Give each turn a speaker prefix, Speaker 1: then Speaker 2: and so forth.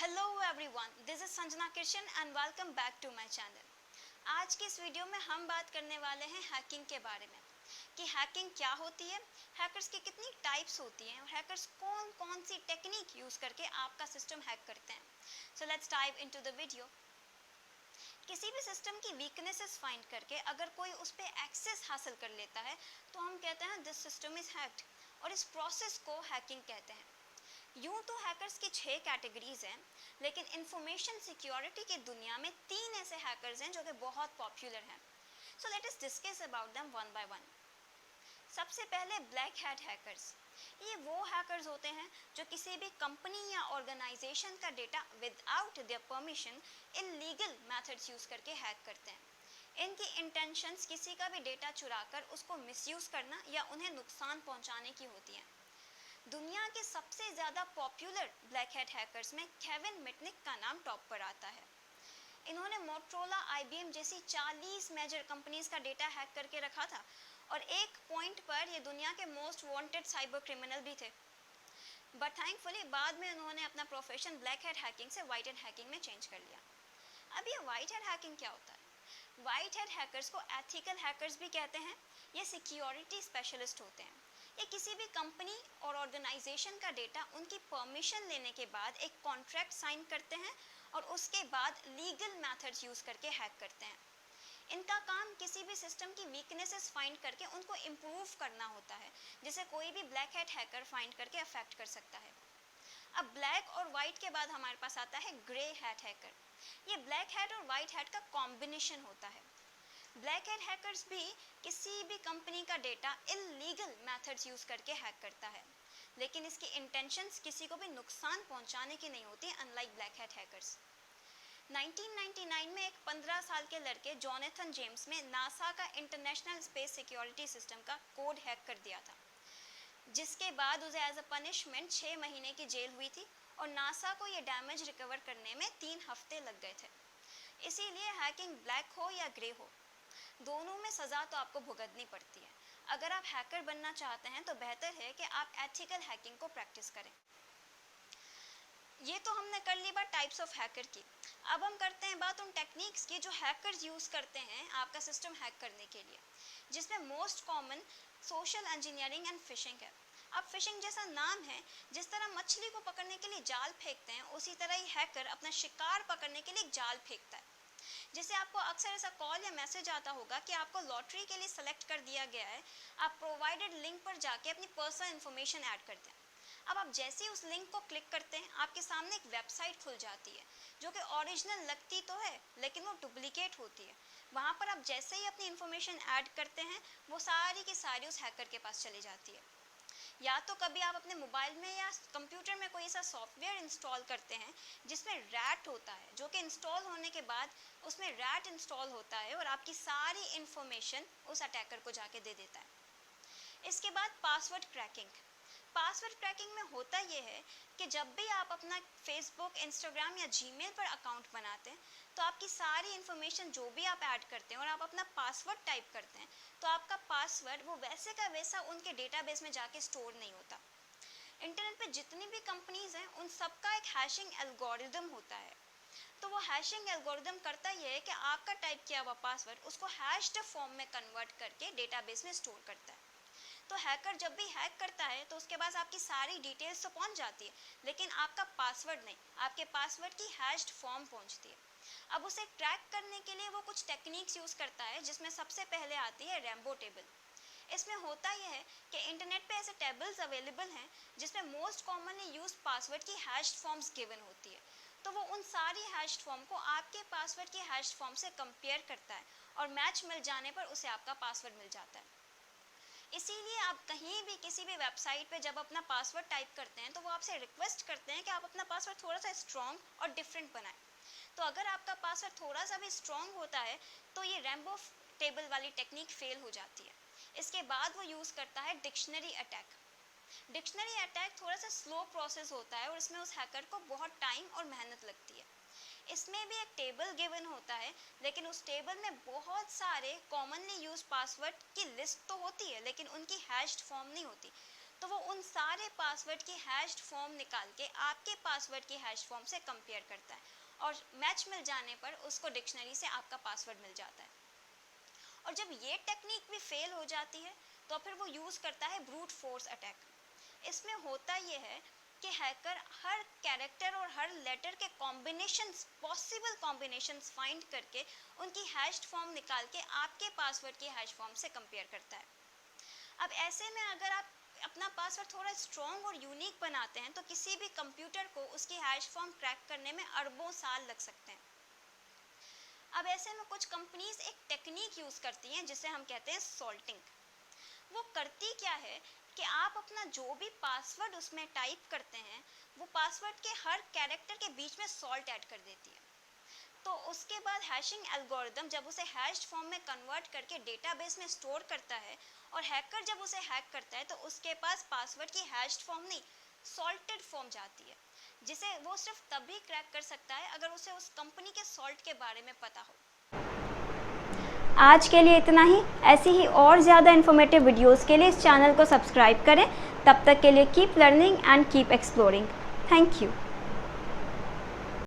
Speaker 1: Hello everyone, this is Sanjana Krishna and welcome back to my channel. आज की इस video में हम बात करने वाले हैं हैकिंग के बारे में कि हैकिंग क्या होती है, हैकर्स की कितनी टाइप्स होती हैं और हैकर्स कौन कौन सी टेक्निक यूज़ करके आपका सिस्टम हैक करते हैं। So let's dive into the video. किसी भी सिस्टम की वीकनेसेस फाइंड करके अगर कोई उस पर एक्सेस हासिल कर लेता है तो हम कहते हैं दिस सिस्टम इज़ हैक्ड, और इस प्रोसेस को हैकिंग कहते हैं। यूँ तो हैकर्स की 6 कैटेगरीज हैं, लेकिन इंफॉर्मेशन सिक्योरिटी की दुनिया में 3 ऐसे हैकर्स हैं जो कि बहुत पॉपुलर हैं। So let us discuss about them one by one. सबसे पहले ब्लैक हैट हैकर्स। ये वो हैकर्स होते हैं जो किसी भी कंपनी या ऑर्गेनाइजेशन का data without their permission illegal methods use करके हैक करते हैं। इनकी इंटेंशंस किसी का भी डेटा चुराकर उसको मिसयूज़ करना या उन्हें नुकसान पहुंचाने की होती हैं। दुनिया के सबसे ज़्यादा पॉपुलर ब्लैक हैट हैकर्स में केविन मिटनिक का नाम टॉप पर आता है। इन्होंने मोटरोला, आईबीएम जैसी 40 मेजर कंपनीज का डेटा हैक करके रखा था और एक पॉइंट पर ये दुनिया के मोस्ट वांटेड साइबर क्रिमिनल भी थे। बट थैंकफुली बाद में उन्होंने अपना प्रोफेशन ब्लैक हैट हैकिंग से वाइट हैट हैकिंग में चेंज कर लिया। अब ये वाइट हैट हैकिंग क्या होता है? वाइट हैट हैकर्स को एथिकल हैकर्स भी कहते हैं। ये सिक्योरिटी स्पेशलिस्ट होते हैं। ये किसी भी कंपनी और ऑर्गेनाइजेशन का डेटा उनकी परमिशन लेने के बाद एक कॉन्ट्रैक्ट साइन करते हैं और उसके बाद लीगल मेथड्स यूज़ करके हैक करते हैं। इनका काम किसी भी सिस्टम की वीकनेसेस फाइंड करके उनको इम्प्रूव करना होता है, जिसे कोई भी ब्लैक हैट हैकर फाइंड करके अफेक्ट कर सकता है। अब ब्लैक और वाइट के बाद हमारे पास आता है ग्रे हैट हैकर। ये ब्लैक हैट और वाइट हैट का कॉम्बिनेशन होता है। ब्लैक हैट हैकर्स भी किसी भी कंपनी का डेटा इलीगल मेथड्स यूज़ करके हैक करता है, लेकिन इसकी इंटेंशंस किसी को भी नुकसान पहुंचाने की नहीं होती, अनलाइक ब्लैक हैट हैकर्स। 1999 में एक 15 साल के लड़के जॉनथन जेम्स ने नासा का इंटरनेशनल स्पेस सिक्योरिटी सिस्टम का कोड हैक कर दिया था, जिसके बाद उसे एज अ पनिशमेंट 6 महीने की जेल हुई थी और नासा को ये डैमेज रिकवर करने में 3 हफ्ते लग गए थे। इसीलिए हैकिंग ब्लैक हो या ग्रे हो, दोनों में सज़ा तो आपको भुगतनी पड़ती है। अगर आप हैकर बनना चाहते हैं तो बेहतर है कि आप एथिकल हैकिंग को प्रैक्टिस करें। ये तो हमने कर ली बात टाइप्स ऑफ हैकर की। अब हम करते हैं बात उन टेक्निक्स की जो हैकर्स यूज़ करते हैं आपका सिस्टम हैक करने के लिए, जिसमें most common social engineering and fishing है। अब फिशिंग जैसा नाम है, जिस तरह मछली को पकड़ने के लिए जाल फेंकते हैं, उसी तरह ही हैकर अपना शिकार पकड़ने के लिए एक जाल फेंकता है। जैसे आपको अक्सर ऐसा कॉल या मैसेज आता होगा कि आपको लॉटरी के लिए सेलेक्ट कर दिया गया है, आप प्रोवाइडेड लिंक पर जाके अपनी पर्सनल इन्फॉर्मेशन ऐड करते हैं। अब आप जैसे ही उस लिंक को क्लिक करते हैं, आपके सामने एक वेबसाइट खुल जाती है जो कि ओरिजिनल लगती तो है लेकिन वो डुप्लीकेट होती है। वहाँ पर आप जैसे ही अपनी इन्फॉर्मेशन ऐड करते हैं, वो सारी की सारी उस हैकर के पास चली जाती है। या तो कभी आप अपने मोबाइल में या कंप्यूटर में कोई ऐसा सॉफ्टवेयर इंस्टॉल करते हैं जिसमें रैट होता है, जो कि इंस्टॉल होने के बाद उसमें रैट इंस्टॉल होता है और आपकी सारी इन्फॉर्मेशन उस अटैकर को जाके दे देता है। इसके बाद पासवर्ड क्रैकिंग। पासवर्ड क्रैकिंग में होता यह है कि जब भी आप अपना फेसबुक, इंस्टाग्राम या जीमेल पर अकाउंट बनाते हैं तो आपकी सारी इन्फॉर्मेशन जो भी आप ऐड करते हैं और आप अपना पासवर्ड टाइप करते हैं, तो आपका पासवर्ड वो वैसे का वैसा उनके डेटाबेस में जाके स्टोर नहीं होता। इंटरनेट पे जितनी भी कंपनीज हैं उन सबका एक हैशिंग एल्गोरिदम होता है। तो वो हैशिंग एल्गोरिदम करता यह है कि आपका टाइप किया हुआ पासवर्ड उसको हैश्ड फॉर्म में कन्वर्ट करके डेटाबेस में स्टोर करता है। तो हैकर जब भी हैक करता है तो उसके पास आपकी सारी डिटेल्स तो पहुंच जाती है, लेकिन आपका पासवर्ड नहीं, आपके पासवर्ड की हैश्ड फॉर्म पहुंचती है। अब उसे ट्रैक करने के लिए वो कुछ टेक्निक्स यूज़ करता है, जिसमें सबसे पहले आती है रैम्बो टेबल। इसमें होता यह है कि इंटरनेट पे ऐसे टेबल्स अवेलेबल हैं जिसमें मोस्ट कॉमनली यूज पासवर्ड की हैश्ड फॉर्म्स गिवन होती है। तो वो उन सारी हैश्ड फॉर्म को आपके पासवर्ड की हैश्ड फॉर्म से कंपेयर करता है और मैच मिल जाने पर उसे आपका पासवर्ड मिल जाता है। इसीलिए आप कहीं भी किसी भी वेबसाइट पे जब अपना पासवर्ड टाइप करते हैं तो वो आपसे रिक्वेस्ट करते हैं कि आप अपना पासवर्ड थोड़ा सा स्ट्रॉन्ग और डिफरेंट बनाएं। तो अगर आपका पासवर्ड थोड़ा सा भी स्ट्रॉन्ग होता है तो ये रैम्बो टेबल वाली टेक्निक फेल हो जाती है। इसके बाद वो यूज़ करता है डिक्शनरी अटैक। डिक्शनरी अटैक थोड़ा सा स्लो प्रोसेस होता है और इसमें उस हैकर को बहुत टाइम और मेहनत लगती है। इसमें भी एक टेबल गिवन होता है, लेकिन उस टेबल में बहुत सारे कॉमनली यूज पासवर्ड की लिस्ट तो होती है लेकिन उनकी हैश्ड फॉर्म नहीं होती। तो वो उन सारे पासवर्ड की हैश्ड फॉर्म निकाल के आपके पासवर्ड की हैश फॉर्म से कंपेयर करता है और मैच मिल जाने पर उसको डिक्शनरी से आपका पासवर्ड मिल जाता है। और जब ये टेक्निक भी फेल हो जाती है तो फिर वो यूज़ करता है ब्रूट फोर्स अटैक। इसमें होता ये है कि हैकर हर कैरेक्टर और हर लेटर के कॉम्बिनेशंस, पॉसिबल कॉम्बिनेशंस फाइंड करके उनकी हैश्ड फॉर्म निकाल के आपके पासवर्ड की हैश फॉर्म से कंपेयर करता है। अब ऐसे में अगर आप अपना पासवर्ड थोड़ा स्ट्रॉन्ग और यूनिक बनाते हैं तो किसी भी कंप्यूटर को उसकी हैश फॉर्म क्रैक करने में अरबों साल लग सकते हैं। अब ऐसे में कुछ कंपनीज एक टेक्निक यूज़ करती हैं जिसे हम कहते हैं सॉल्टिंग। वो करती क्या है कि आप अपना जो भी पासवर्ड उसमें टाइप करते हैं वो पासवर्ड के हर कैरेक्टर के बीच में सॉल्ट ऐड कर देती है। तो उसके बाद हैशिंग एल्गोरिदम जब उसे हैश्ड फॉर्म में कन्वर्ट करके डेटाबेस में स्टोर करता है और हैकर जब उसे हैक करता है तो उसके पास पासवर्ड की हैश्ड फॉर्म नहीं, सॉल्टेड फॉर्म जाती है, जिसे वो सिर्फ तभी क्रैक कर सकता है अगर उसे उस कंपनी के सॉल्ट के बारे में पता हो। आज के लिए इतना ही। ऐसी ही और ज़्यादा इन्फॉर्मेटिव वीडियोस के लिए इस चैनल को सब्सक्राइब करें। तब तक के लिए keep learning and keep exploring. Thank you.